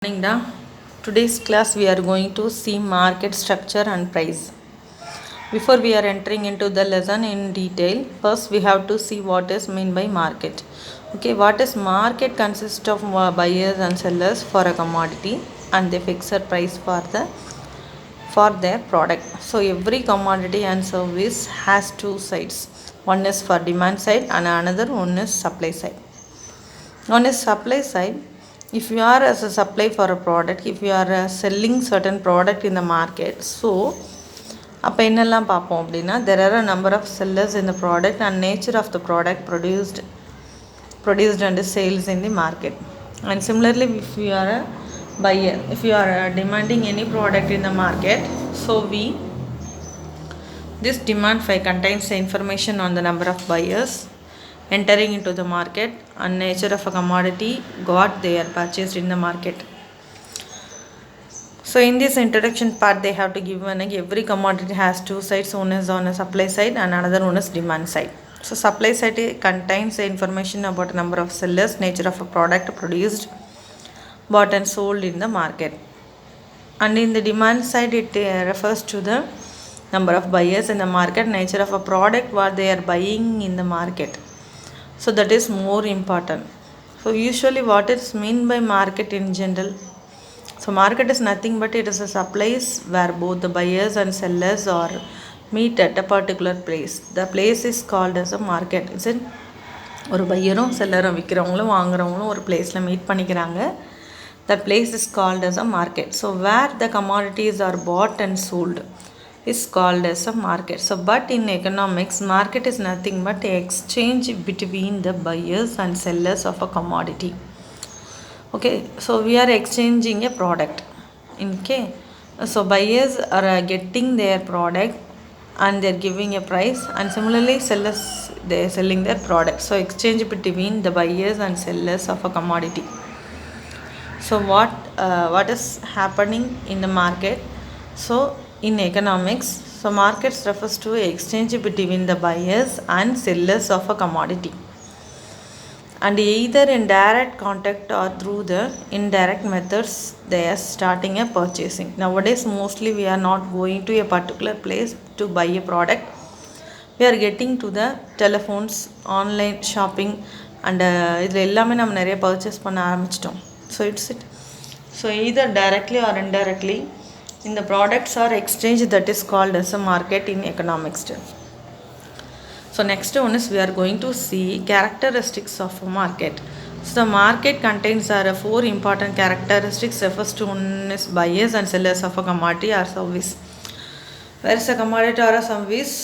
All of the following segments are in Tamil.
Morning, da. Today's class we are going to see market structure and price. Before we are entering into the lesson in detail, first we have to see what is meant by market. Okay, what is market consists of buyers and sellers for a commodity and they fix a price for their product. So every commodity and service has two sides. One is for demand side and another one is supply side. On a supply side, if you are as a supply for a product, if you are selling certain product in the market, so அப்போ என்னெல்லாம் பார்ப்போம் அப்படின்னா there are a number of sellers in the product and nature of the product produced and sales in the market. And similarly, if you are a buyer, if you are demanding any product in the market, so this demand file contains the information on the number of buyers entering into the market and nature of a commodity got they are purchased in the market. So in this introduction part they have to give one, every commodity has two sides, one is on a supply side and another one is demand side. So supply side contains the information about number of sellers, nature of a product produced, bought and sold in the market. And in the demand side it refers to the number of buyers in the market, nature of a product what they are buying in the market. So that is more important. So usually what is meant by market in general? So market is nothing but it is a place where both the buyers and sellers are meet at a particular place. The place is called as a market. Is it? ஒரு பையரும் செல்லரும் விற்கிறவங்களும் வாங்குறவங்களும் ஒரு பிளேஸில் மீட் பண்ணிக்கிறாங்க. That place is called as a market. So where the commodities are bought and sold is called as a market. So but in economics, market is nothing but exchange between the buyers and sellers of a commodity. Okay, so we are exchanging a product. Okay, so buyers are getting their product and they are giving a price, and similarly sellers they are selling their product. So exchange between the buyers and sellers of a commodity. So what is happening in the market? So in economics, so markets refers to exchange between the buyers and sellers of a commodity, and either in direct contact or through the indirect methods they are starting a purchasing. Nowadays mostly we are not going to a particular place to buy a product. We are getting to the telephones, online shopping, and இதில் எல்லாமே நம்ம நிறைய பர்ச்சேஸ் பண்ண ஆரம்பிச்சிட்டோம். So either directly or indirectly in the products are exchanged, that is called as a market in economics. So next one is we are going to see characteristics of a market. So the market contains four important characteristics. The first one is buyers and sellers of a commodity or service. Where is a commodity or a service?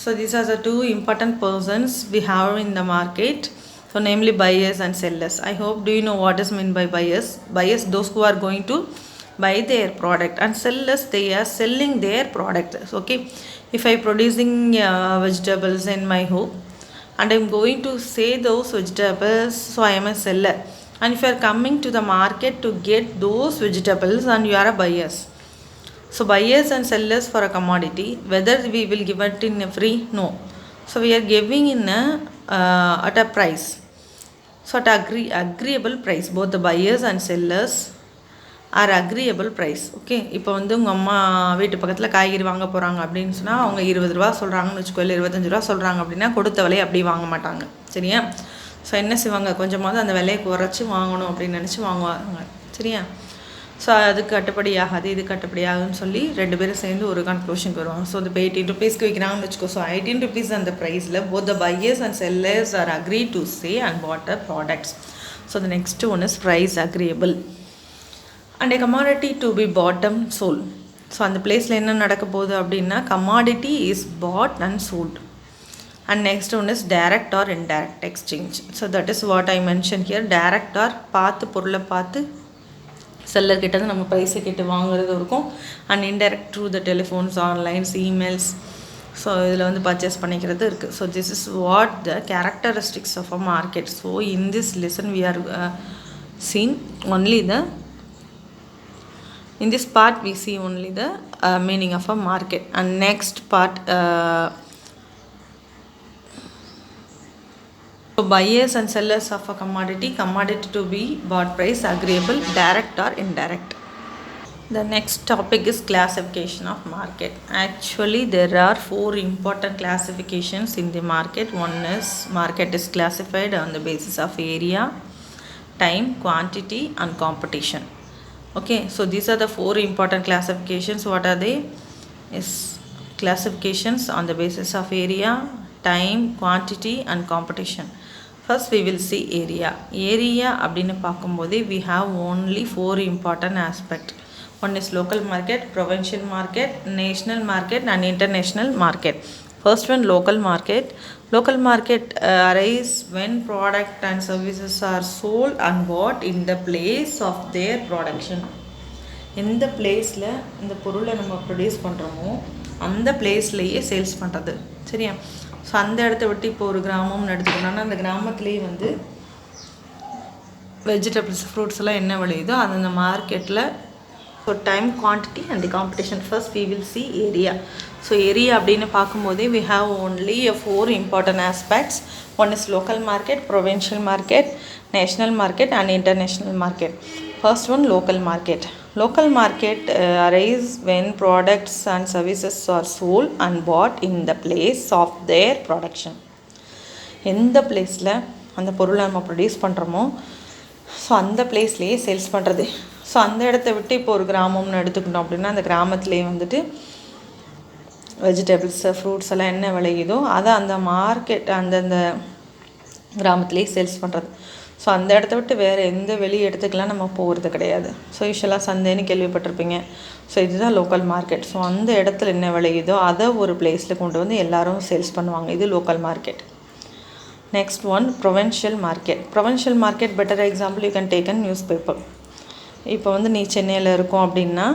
So these are the two important persons we have in the market. So namely buyers and sellers. I hope do you know what is meant by buyers? Buyers, those who are going to buy their product, and sellers, they are selling their product. Okay, if I producing vegetables in my home and I'm going to sell those vegetables, so I am a seller. And if you are coming to the market to get those vegetables and you are a buyers. So buyers and sellers for a commodity, whether we will give it in a free? No. So we are giving in at a price. So at agreeable price, both the buyers and sellers are agreeable price. Okay, இப்போ வந்து உங்கள் அம்மா வீட்டு பக்கத்தில் காய்கறி வாங்க போகிறாங்க அப்படின்னு சொன்னால் அவங்க 20 ரூபா சொல்கிறாங்கன்னு வச்சுக்கோ, இல்லை 25 ரூபா சொல்கிறாங்க அப்படின்னா கொடுத்த விலையை அப்படி வாங்க மாட்டாங்க. சரியா? ஸோ என்ன செய்வாங்க, கொஞ்சமாவது அந்த விலையை குறைச்சி வாங்கணும் அப்படின்னு நினச்சி வாங்குவாங்க. சரியா? ஸோ அது கட்டுப்படியாகாது, இது கட்டுப்படியாகுன்னு சொல்லி ரெண்டு பேரும் சேர்ந்து ஒரு கன்க்ளூஷனுக்கு வருவாங்க. ஸோ இப்போ 18 ருபீஸ்க்கு விற்கிறாங்கன்னு வச்சுக்கோ. ஸோ 18 rupees அந்த ப்ரைஸில் both the buyers and sellers are agreed to say and bought the products. So the next one is price agreeable. And a commodity to be bought and sold. So அந்த பிளேஸில் என்ன நடக்க போகுது அப்படின்னா commodity is bought and sold. And next one is direct or indirect exchange. So that is what I mentioned here. Direct or பார்த்து பொருளை பார்த்து செல்லர் கிட்ட நம்ம பைசை கிட்ட வாங்குறது இருக்கும். And indirect through the telephones, onlines, emails, so இதில் வந்து பர்ச்சேஸ் பண்ணிக்கிறது இருக்குது. So this is what the characteristics of a market. So in this lesson we are seen only the in this part we see only the meaning of a market. And next part buyers and sellers of a commodity to be bought price agreeable, direct or indirect. The next topic is classification of market. Actually there are 4 important classifications in the market. One is market is classified on the basis of area, time, quantity and competition. Okay, so these are the 4 important classifications. What are they? Is classifications on the basis of area, time, quantity and competition. First we will see area. Area அப்படினு பார்க்கும்போது we have only 4 important aspects. One is local market, provincial market, national market and international market. First one, local market. Local market arise when product and services are sold and bought in the place of their production. எந்த பிளேஸில் இந்த பொருளை நம்ம ப்ரொடியூஸ் பண்ணுறோமோ அந்த பிளேஸ்லேயே சேல்ஸ் பண்ணுறது. சரியா? ஸோ அந்த இடத்த விட்டு இப்போ ஒரு கிராமம்னு எடுத்துக்கணும்னா அந்த கிராமத்துலேயே வந்து வெஜிடபிள்ஸ் ஃப்ரூட்ஸ் எல்லாம் என்ன விளையுதோ அது அந்த மார்க்கெட்டில். So time, quantity and the competition. First we will see area. So area அப்படின்னு பார்க்கும்போதே we have only 4 important aspects. One is local market, provincial market, national market and international market. First one, local market. Local market arise when products and services are sold and bought in the place of their production. எந்த பிளேஸில் அந்த பொருளை நம்ம ப்ரொடியூஸ் பண்ணுறோமோ ஸோ அந்த பிளேஸ்லேயே சேல்ஸ் பண்ணுறது. ஸோ அந்த இடத்த விட்டு இப்போ ஒரு கிராமம்னு எடுத்துக்கிட்டோம் அப்படின்னா அந்த கிராமத்துலேயே வந்துட்டு வெஜிடபிள்ஸு ஃப்ரூட்ஸ் எல்லாம் என்ன விளையுதோ அதை அந்த மார்க்கெட் அந்தந்த கிராமத்துலேயே சேல்ஸ் பண்ணுறது. ஸோ அந்த இடத்த விட்டு வேறு எந்த வெளி இடத்துக்கெலாம் நம்ம போகிறது கிடையாது. ஸோ யூஸ்வலாக சந்தைன்னு கேள்விப்பட்டிருப்பீங்க. ஸோ இதுதான் லோக்கல் மார்க்கெட். ஸோ அந்த இடத்துல என்ன விளையுதோ அதை ஒரு பிளேஸில் கொண்டு வந்து எல்லோரும் சேல்ஸ் பண்ணுவாங்க. இது local market. Next one, provincial market. Provincial market better example you can take a news paper. இப்போ வந்து நீ சென்னையில் இருக்கோம் அப்படின்னா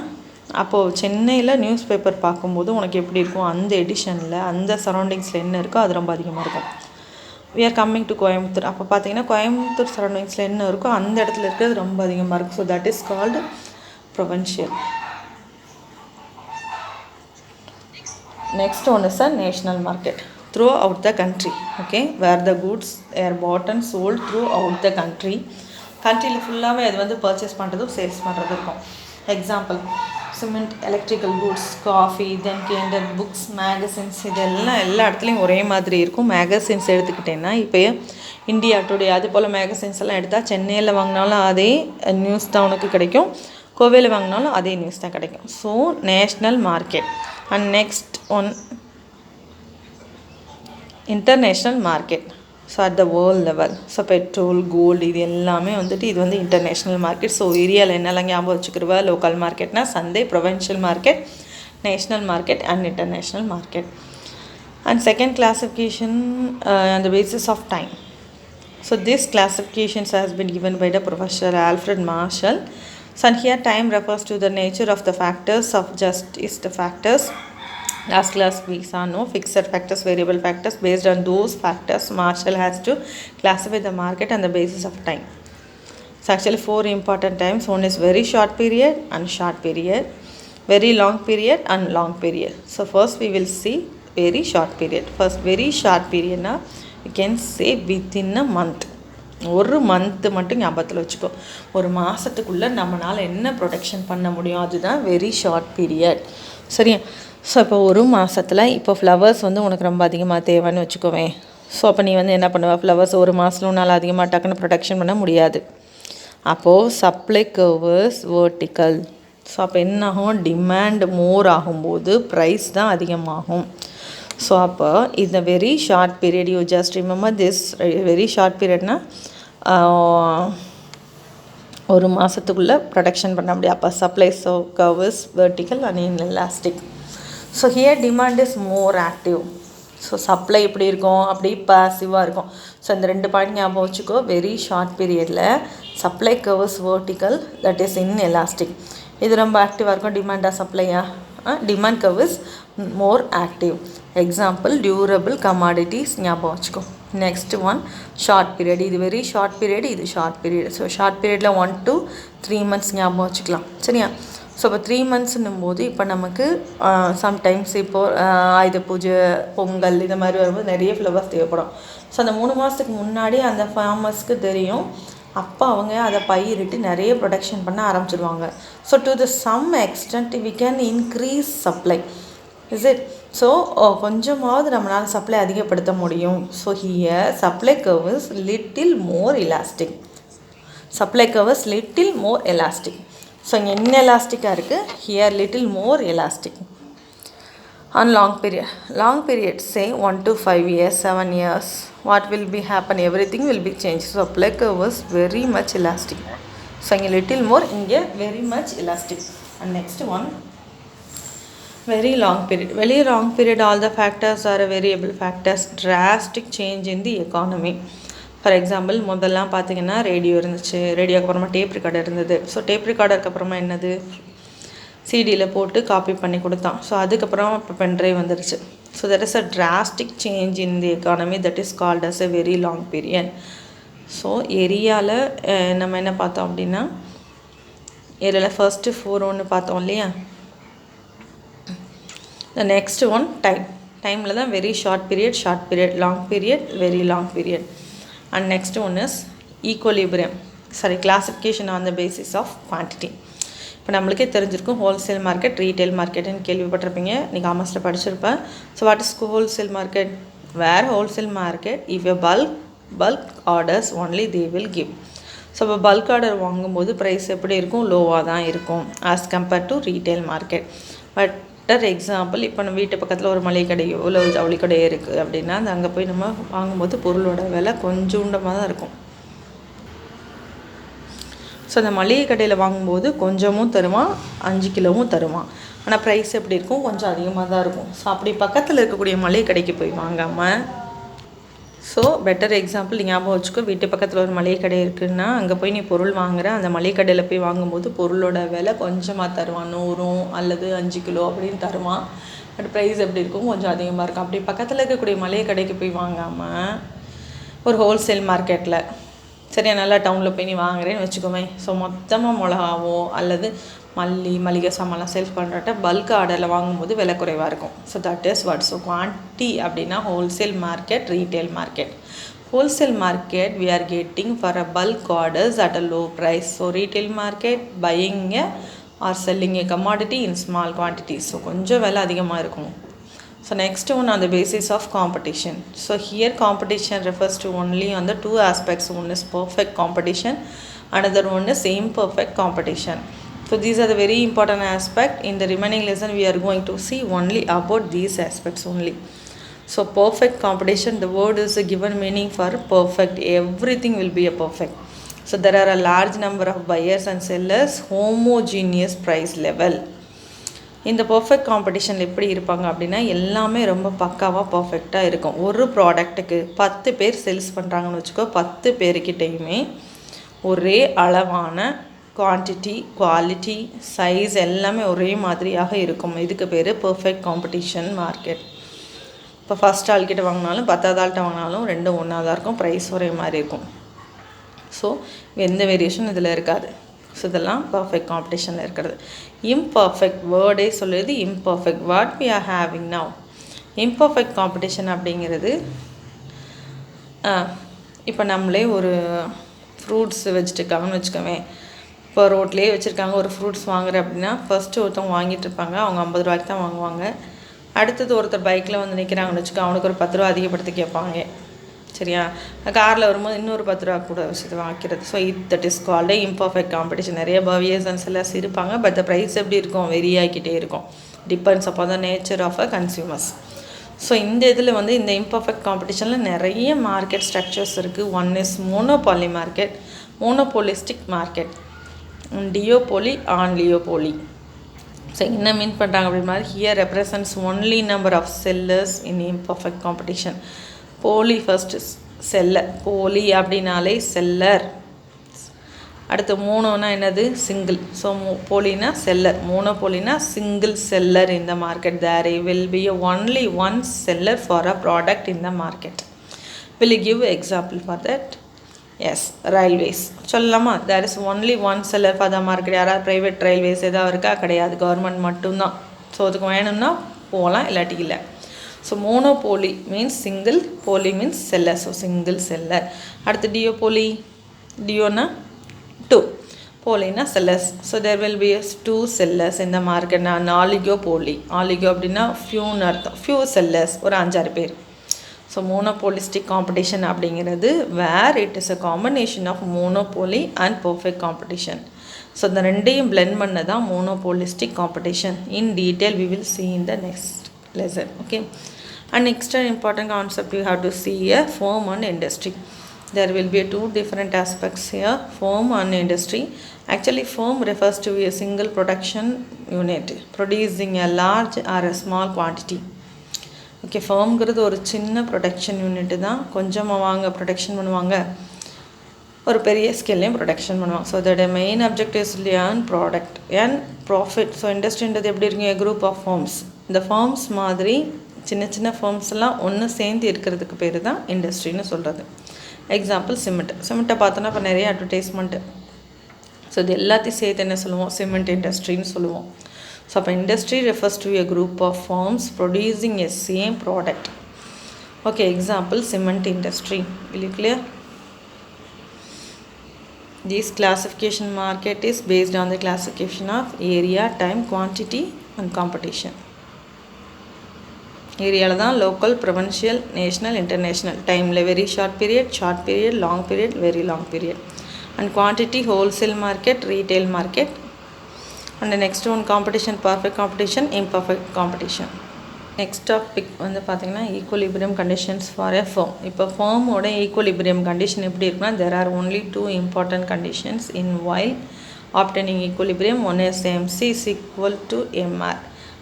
அப்போது சென்னையில் நியூஸ் பேப்பர் பார்க்கும்போது உனக்கு எப்படி இருக்கும், அந்த எடிஷனில் அந்த சரௌண்டிங்ஸில் என்ன இருக்கோ அது ரொம்ப அதிகமாக இருக்கும். we are coming to Coimbatore. அப்போ பார்த்தீங்கன்னா கோயம்புத்தூர் சரௌண்டிங்ஸில் என்ன இருக்கோ அந்த இடத்துல இருக்கிறது ரொம்ப அதிகமாக இருக்கும். So that is called provincial. Next one is a national market. Throughout the country. Okay, where the goods are bought and sold throughout the country. கண்ட்ரியில் ஃபுல்லாகவே அது வந்து பர்ச்சேஸ் பண்ணுறதும் சேல்ஸ் பண்ணுறது இருக்கும். Example, cement, electrical goods, coffee, then candle, books, magazines, இதெல்லாம் எல்லா இடத்துலையும் ஒரே மாதிரி இருக்கும். மேகசின்ஸ் எடுத்துக்கிட்டேன்னா இப்போ இந்தியா டுடே அது போல் மேகசின்ஸ் எல்லாம் எடுத்தால் சென்னையில் வாங்கினாலும் அதே நியூஸ் தான் உனக்கு கிடைக்கும், கோவையில் வாங்கினாலும் அதே நியூஸ் தான் கிடைக்கும். So national market. And next one, international market. So at the world level. So petrol, gold, இது எல்லாமே வந்துட்டு இது வந்து இன்டர்நேஷ்னல் மார்க்கெட். ஸோ ஏரியாவில் என்னெல்லாம் ஞாபகம் வச்சுக்கிறவா, லோக்கல் மார்க்கெட்னா சந்தை, provincial market, national market and international market. And second classification on the basis of time. So this classifications has been given by the Professor Alfred Marshall. So here time refers to the nature of the factors of just is the factors. Last class we saw no fixed factors, variable factors. Based on those factors, Marshall has to classify the market on the basis of time. So actually 4 important times. One is very short period and short period, very long period and long period. So first we will see very short period. First, very short period na you can say within a month. ஒரு மந்த்து மட்டும் ஞாபகத்தில் வச்சுக்கோ. ஒரு மாதத்துக்குள்ளே நம்மளால் என்ன ப்ரொடெக்ஷன் பண்ண முடியும், அதுதான் வெரி ஷார்ட் பீரியட். சரியா? ஸோ இப்போ ஒரு மாதத்தில் இப்போ ஃப்ளவர்ஸ் வந்து உனக்கு ரொம்ப அதிகமாக தேவைன்னு வச்சுக்கோவேன். ஸோ அப்போ நீ வந்து என்ன பண்ணுவ, ஃப்ளவர்ஸ் ஒரு மாதத்தில் உன்னால் அதிகமாக டக்குன்னு ப்ரொடெக்ஷன் பண்ண முடியாது. அப்போது சப்ளை கர்வ்ஸ் வெர்டிக்கல். ஸோ அப்போ என்ன ஆகும், டிமாண்ட் மோர் ஆகும்போது ப்ரைஸ் தான் அதிகமாகும். ஸோ அப்போ இந்த very short period, you just remember this, very short பீரியட்னா ஒரு மாதத்துக்குள்ளே ப்ரொடெக்ஷன் பண்ண முடியும். அப்போ supply curves vertical and inelastic. So here demand is more active. So supply எப்படி இருக்கும், அப்படி பாசிவாக இருக்கும். ஸோ இந்த 2 பாயிண்ட் ஞாபகம் வச்சுக்கோ. வெரி ஷார்ட் பீரியடில் supply curves vertical, that is inelastic. இது ரொம்ப ஆக்டிவாக இருக்கும். டிமாண்டா சப்ளையா? Demand curve is more active. Example, durable commodities ஞாபகம் வச்சுக்கோ. Next one, short period. இது வெரி ஷார்ட் பீரியட், இது ஷார்ட் பீரியட். ஸோ ஷார்ட் பீரியடில் 1 to 3 months ஞாபகம் வச்சுக்கலாம். சரியா? ஸோ இப்போ 3 மந்த்ஸ்ன்னும் போது இப்போ நமக்கு சம்டைம்ஸ் இப்போது ஆயுத பூஜை, பொங்கல் இந்த மாதிரி வரும்போது நிறைய ஃப்ளவர்ஸ் தேவைப்படும். ஸோ அந்த 3 மாதத்துக்கு முன்னாடி அந்த ஃபார்மர்ஸ்க்கு தெரியும். அப்போ அவங்க அதை பயிரிட்டு நிறைய ப்ரொடக்ஷன் பண்ண ஆரம்பிச்சிடுவாங்க. So to the some extent we can increase supply. Is it? So கொஞ்சமாவது நம்மளால் சப்ளை அதிகப்படுத்த முடியும். So here supply curve is little more elastic. Supply curve is little more elastic. So இங்கே என்ன எலாஸ்டிக்காக இருக்குது? Here little more elastic. On long period say 1 to 5 years, 7 years, what will be happen? Everything will be changed. So supply curve was very much elastic. So a little more inge very much elastic. And next one, very long period all the factors are variable factors, drastic change in the economy. For example, முதல்லாம் பார்த்தீங்கன்னா ரேடியோ இருந்துச்சு, ரேடியோக்கு அப்புறமா டேப் ரெக்கார்டர் இருந்தது. ஸோ டேப் ரெக்கார்டருக்கு அப்புறமா என்னது, சிடியில் போட்டு காப்பி பண்ணி கொடுத்தான். ஸோ அதுக்கப்புறம் இப்போ பென்ட்ரைவ் வந்துருச்சு. So that is a drastic change in the economy, that is called as a very long period. So ஏரியாவில் நம்ம என்ன பார்த்தோம் அப்படின்னா, ஏரியாவில் ஃபர்ஸ்ட்டு 4 ஒன்று பார்த்தோம் இல்லையா. த நெக்ஸ்ட் ஒன் டைமில் தான் very short period, long period, very long period. And next one is equilibrium, classification on the basis of quantity. இப்போ நம்மளுக்கே தெரிஞ்சிருக்கும் ஹோல்சேல் மார்க்கெட், ரீட்டைல் மார்க்கெட்டுன்னு கேள்விப்பட்டிருப்பீங்க, நீ காமர்ஸில் படிச்சிருப்பேன். So what is wholesale market? Where wholesale market if a bulk orders only they will give. So இப்போ பல்க் ஆர்டர் வாங்கும்போது ப்ரைஸ் எப்படி இருக்கும்? லோவாக தான் இருக்கும் as compared to retail market. Butter example, இப்போ நம்ம வீட்டு பக்கத்தில் ஒரு மளிகை கடையோ இல்லை ஒரு ஜவுளி கடையோ இருக்குது அப்படின்னா, அந்த அங்கே போய் நம்ம வாங்கும்போது பொருளோட விலை கொஞ்சோண்டமாக தான் இருக்கும். ஸோ அந்த மளிகை கடையில் வாங்கும்போது கொஞ்சமும் தருவான், 5 கிலோவும் தருவான். ஆனால் ப்ரைஸ் எப்படி இருக்கும்? கொஞ்சம் அதிகமாக தான் இருக்கும். ஸோ அப்படி பக்கத்தில் இருக்கக்கூடிய மளிகை கடைக்கு போய் வாங்காமல், ஸோ பெட்டர் எக்ஸாம்பிள் ஞாபகம் வச்சுக்கோ, வீட்டு பக்கத்தில் ஒரு மளிகை கடை இருக்குதுன்னா அங்கே போய் நீ பொருள் வாங்குற, அந்த மளிகை கடையில் போய் வாங்கும்போது பொருளோட விலை கொஞ்சமாக தருவான், 100 அல்லது 5 கிலோ அப்படின்னு தருவான். பட் ப்ரைஸ் எப்படி இருக்கும்? கொஞ்சம் அதிகமாக இருக்கும். அப்படி பக்கத்தில் இருக்கக்கூடிய மளிகை கடைக்கு போய் வாங்காமல் ஒரு ஹோல்சேல் மார்க்கெட்டில், சரியா, நல்லா டவுனில் போய் நீ வாங்குறேன்னு வச்சுக்கோமே, ஸோ மொத்தமாக மிளகாவோ அல்லது மளிகை சாமான்லாம் சேல்ஸ் பண்ணுறட்ட பல்க் ஆர்டரில் வாங்கும்போது விலை குறைவாக இருக்கும். So that is what. So quantity அப்படின்னா wholesale market, retail market. Wholesale market we are getting for a bulk orders at a low price. So retail market buying or selling a commodity in small quantities. So கொஞ்சம் விலை அதிகமாக இருக்கும். So next one on the basis of competition. So here competition refers to only on the two aspects. One is perfect competition, another one is imperfect competition. So these are the very important aspect. In the remaining lesson we are going to see only about these aspects only. So perfect competition, the word is a given meaning for perfect. Everything will be a perfect. So there are a large number of buyers and sellers, homogeneous price level. இந்த பர்ஃபெக்ட் காம்படிஷனில் எப்படி இருப்பாங்க அப்படின்னா, எல்லாமே ரொம்ப பக்காவாக பர்ஃபெக்டாக இருக்கும். ஒரு ப்ராடக்ட்டுக்கு 10 பேர் சேல்ஸ் பண்ணுறாங்கன்னு வச்சுக்கோ, 10 பேர்கிட்டையுமே ஒரே அளவான குவான்டிட்டி, குவாலிட்டி, சைஸ் எல்லாமே ஒரே மாதிரியாக இருக்கும். இதுக்கு பேர் பர்ஃபெக்ட் காம்படிஷன் மார்க்கெட். இப்போ ஃபஸ்ட் ஆள்கிட்ட வாங்கினாலும் 10வது ஆள்கிட்ட வாங்கினாலும் ரெண்டும் ஒன்றா தான் இருக்கும், ப்ரைஸ் ஒரே மாதிரி இருக்கும். ஸோ எந்த வேரியேஷன் இதில் இருக்காது. ஸோ இதெல்லாம் பர்ஃபெக்ட் காம்படிஷனில் இருக்கிறது. இம்பர்ஃபெக்ட் வேர்டே சொல்லுது imperfect. What we are having now imperfect competition அப்படிங்கிறது, இப்போ நம்மளே ஒரு ஃப்ரூட்ஸ் வச்சுட்டுருக்காங்கன்னு வச்சுக்கோவேன். இப்போ ரோட்லேயே வச்சுருக்காங்க, ஒரு ஃப்ரூட்ஸ் வாங்குறேன் அப்படின்னா ஃபஸ்ட்டு ஒருத்தவங்க வாங்கிட்டு இருப்பாங்க, அவங்க 50 ரூபாய்க்கு தான் வாங்குவாங்க. அடுத்தது ஒருத்தர் பைக்கில் வந்து நிற்கிறாங்கன்னு வச்சுக்கோ, அவனுக்கு ஒரு 10 ரூபா அதிகப்படுத்தி கேட்பாங்க, சரியா. காரில் வரும்போது இன்னொரு 10 ரூபா கூட வச்சு வாங்கிக்கிறது. So that is called imperfect competition. நிறைய பவியர்ஸ் அண்ட் செல்லர்ஸ் இருப்பாங்க, பட் த ப்ரைஸ் எப்படி இருக்கும்? வெரி ஆகிக்கிட்டே இருக்கும். Depends upon the nature of a consumers. So இந்த இதில் வந்து இந்த இம்பர்ஃபெக்ட் காம்படிஷனில் நிறைய மார்க்கெட் ஸ்ட்ரக்சர்ஸ் இருக்குது. One is monopoly market, monopolistic market, duopoly, oligopoly. So என்ன மீன் பண்ணுறாங்க அப்படி மாதிரி, here represents only number of sellers in imperfect competition. Poly first seller, poly அப்படின்னாலே செல்லர். அடுத்து மோனோனா என்னது? சிங்கிள். ஸோ போலினா செல்லர், மோனோபோலினா single seller in the market. There will be only one seller for a product in the market. Will you give example for that? Yes railways சொல்லலாமா? There is only one seller for the market. யாராவது ப்ரைவேட் ரயில்வேஸ் எதாவது இருக்கா? கிடையாது, கவர்மெண்ட் மட்டும்தான். ஸோ அதுக்கு வேணும்னா போகலாம், இல்லாட்டி இல்லை. So monopoly means single, poly means seller. So single seller. அடுத்து டியோபோலி, டியோனா டூ, போலினா sellers. So there will be two sellers இந்த மார்க்கெட். நான் ஆலிகோபோலி, ஆலிகோ அப்படின்னா ஃபியூன்னு அர்த்தம், ஃபியூ செல்லர்ஸ், ஒரு 5-6 பேர். ஸோ மோனோபோலிஸ்டிக் காம்படிஷன் அப்படிங்கிறது where it is a combination of monopoly and perfect competition. So இந்த ரெண்டையும் பிளெண்ட் பண்ண தான் monopolistic competition. In detail we will see in the next lesson. Okay, and next an important concept you have to see a firm and industry. There will be two different aspects here, firm and industry. Actually firm refers to a single production unit producing a large or a small quantity. Okay, ஃபர்ம்ங்கிறது ஒரு சின்ன ப்ரொடக்ஷன் யூனிட்டு தான். கொஞ்சமாக வாங்க ப்ரொடக்ஷன் பண்ணுவாங்க, ஒரு பெரிய ஸ்கேல்லையும் ப்ரொடக்ஷன் பண்ணுவாங்க. ஸோ அதோட main objective is earn product and profit. So இண்டஸ்ட்ரின்றது எப்படி இருக்குங்க? Group of firms. இந்த ஃபார்ம்ஸ் மாதிரி சின்ன சின்ன ஃபார்ம்ஸ் எல்லாம் ஒன்று சேர்ந்து இருக்கிறதுக்கு பேர் தான் இண்டஸ்ட்ரின்னு சொல்கிறது. Example cement. சிமெண்ட்டை பார்த்தோன்னா இப்போ நிறைய அட்வர்டைஸ்மெண்ட்டு. ஸோ இது எல்லாத்தையும் சேர்த்து என்ன சொல்லுவோம்? சிமெண்ட் இண்டஸ்ட்ரின்னு சொல்லுவோம். ஸோ அப்போ industry refers to a group of firms producing a same product. Okay, example cement industry. Will you clear? This classification market is based on the classification of area, time, quantity and competition. ஏரியாவில் தான் லோக்கல், ப்ரொவின்ஷியல், நேஷ்னல், இன்டர்நேஷ்னல். டைமில் very short period, long period, very long period. And quantity wholesale market, retail market. And next one competition, perfect competition, imperfect competition. Next topic வந்து பார்த்திங்கன்னா equilibrium conditions for a firm. இப்போ ஃபர்மோட ஈக்குவலிபிரியம் கண்டிஷன் எப்படி இருக்குன்னா, there are only two important conditions in while obtaining equilibrium. One is MC is equal to MR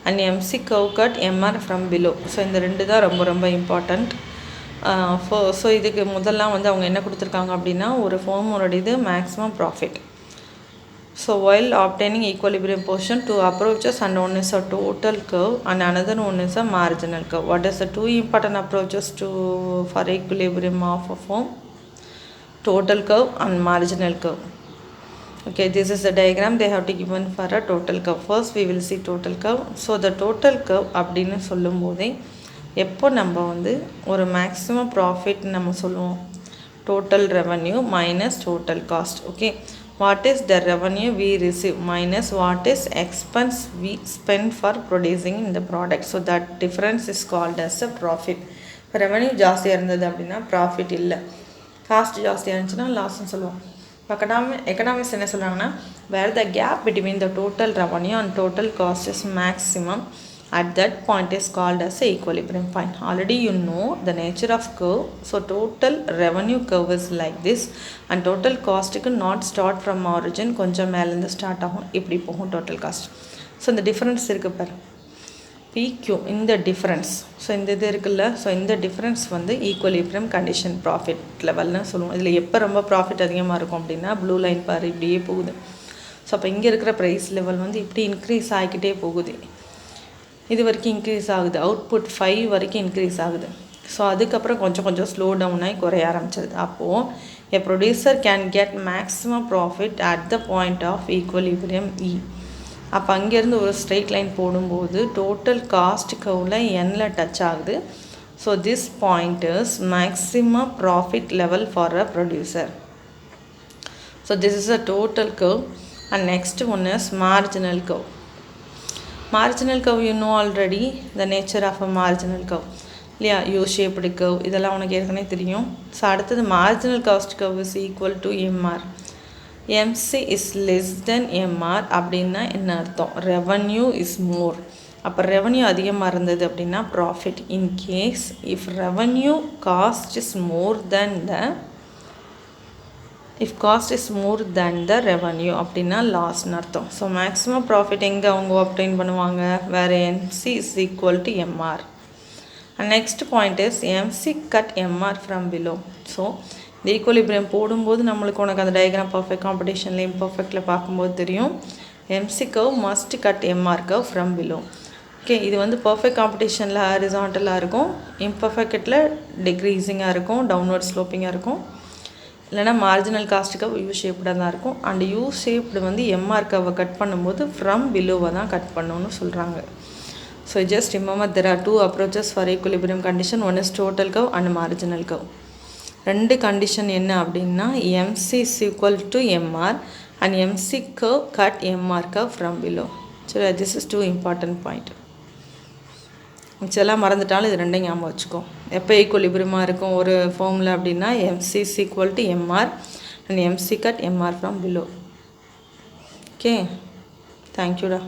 and MC curve cut MR from below. So இந்த ரெண்டு தான் ரொம்ப ரொம்ப இம்பார்ட்டண்ட். ஸோ இதுக்கு முதல்லாம் வந்து அவங்க என்ன கொடுத்துருக்காங்க அப்படின்னா, ஒரு ஃபர்மோட இது maximum profit. So while obtaining equilibrium position, two approaches, and one is a total curve and another one is a marginal curve. What is the two important approaches for equilibrium of a form? Total curve and marginal curve. Okay, this is the diagram they have to given for a total curve. First we will see total curve. So the total curve அப்படின்னு சொல்லும் போதே எப்போ நம்ம வந்து ஒரு மேக்ஸிமம் ப்ராஃபிட் நம்ம சொல்லுவோம், total revenue minus total cost. Okay, what is the revenue we receive minus what is expense we spend for producing the product. So that difference is called as a profit. இப்போ ரெவன்யூ ஜாஸ்தியாக இருந்தது அப்படின்னா ப்ராஃபிட் இல்லை, காஸ்ட் ஜாஸ்தியாக இருந்துச்சுன்னா லாஸ்ன்னு சொல்லுவோம். இப்போ எக்கனாமிக்ஸ் என்ன சொல்கிறாங்கன்னா, where the gap between the total revenue and total cost is maximum, at that point is called as a equilibrium point. Already you know the nature of curve. So total revenue curve is like this and total cost could not start from origin, கொஞ்சம் மேலேருந்து ஸ்டார்ட் ஆகும், இப்படி போகும் total cost. ஸோ இந்த டிஃப்ரென்ஸ் இருக்குது பாரு, PQ, இந்த டிஃப்ரென்ஸ். ஸோ இந்த இது இருக்குல்ல, ஸோ இந்த டிஃப்ரென்ஸ் வந்து ஈக்குவலிபிரியம் கண்டிஷன் ப்ராஃபிட் லெவல்னு சொல்லுவோம். இதில் எப்போ ரொம்ப ப்ராஃபிட் அதிகமாக இருக்கும் அப்படின்னா, ப்ளூ லைன் பாரு இப்படியே போகுது. ஸோ அப்போ இங்கே இருக்கிற ப்ரைஸ் லெவல் வந்து இப்படி இன்க்ரீஸ் ஆகிக்கிட்டே போகுது. இது வரைக்கும் இன்க்ரீஸ் ஆகுது, அவுட்புட் 5 வரைக்கும் இன்க்ரீஸ் ஆகுது. ஸோ அதுக்கப்புறம் கொஞ்சம் கொஞ்சம் ஸ்லோ டவுன் ஆகி குறைய ஆரம்பிச்சது. அப்போது a producer can get maximum profit at the point of equilibrium E. அப்போ அங்கேருந்து ஒரு ஸ்ட்ரெயிட் லைன் போடும்போது டோட்டல் காஸ்ட் கர்வில் Nல டச் ஆகுது. So this point is maximum profit level for a producer. So this is a total curve and next one is marginal curve. Marginal curve you know already the nature of a marginal curve இல்லையா, U-shaped curve, இதெல்லாம் உனக்கு ஏற்கனவே தெரியும். ஸோ அடுத்தது marginal cost curve is equal to MR. MC is less than MR அப்படின்னா என்ன அர்த்தம்? Revenue is more. அப்போ ரெவன்யூ அதிகமாக இருந்தது அப்படின்னா profit. In case if revenue cost is more than the if cost is more than the revenue அப்படின்னா லாஸ்ன்னு அர்த்தம். ஸோ மேக்ஸிமம் ப்ராஃபிட் எங்கே அவங்க அப்டைன் பண்ணுவாங்க? வேறு MC is equal to MR. And next point is MC cut MR from below. So இந்த ஈக்குவலிபிரியம் போடும்போது நம்மளுக்கு உனக்கு அந்த டயக்ராம் பர்ஃபெக்ட் காம்படிஷனில் இம்பர்ஃபெக்டில் பார்க்கும்போது தெரியும், MC curve must cut MR curve from below. Okay, இது வந்து பர்ஃபெக்ட் காம்படிஷனில் ஹாரிசான்டலாக இருக்கும், இம்பர்ஃபெக்டில் டிக்ரீஸிங்காக இருக்கும், டவுன்வர்ட் ஸ்லோப்பிங்காக இருக்கும். இல்லைனா மார்ஜினல் காஸ்ட் கர்வ் யூ ஷேப்டாக தான் இருக்கும். அண்ட் யூ ஷேப்டு வந்து எம்ஆர் கர்வை கட் பண்ணும்போது ஃப்ரம் பிலோவை தான் கட் பண்ணணும்னு சொல்கிறாங்க. So just remember there are 2 approaches for equilibrium condition. One is total curve and marginal curve. 2 condition என்ன அப்படின்னா MC is equal to MR and MC curve cut MR curve from below. சரி, திஸ் இஸ் 2 இம்பார்ட்டன்ட் பாயிண்ட். மிச்செல்லாம் மறந்துட்டாலும் இது ரெண்டையும் ஞாபகம் வச்சுக்கோ. எப்போ ஈக்குவலிபிரியமாக இருக்கும் ஒரு ஃபார்முலா அப்படின்னா MC is equal to MR and MC cut MR from below. Okay, தேங்க்யூடா.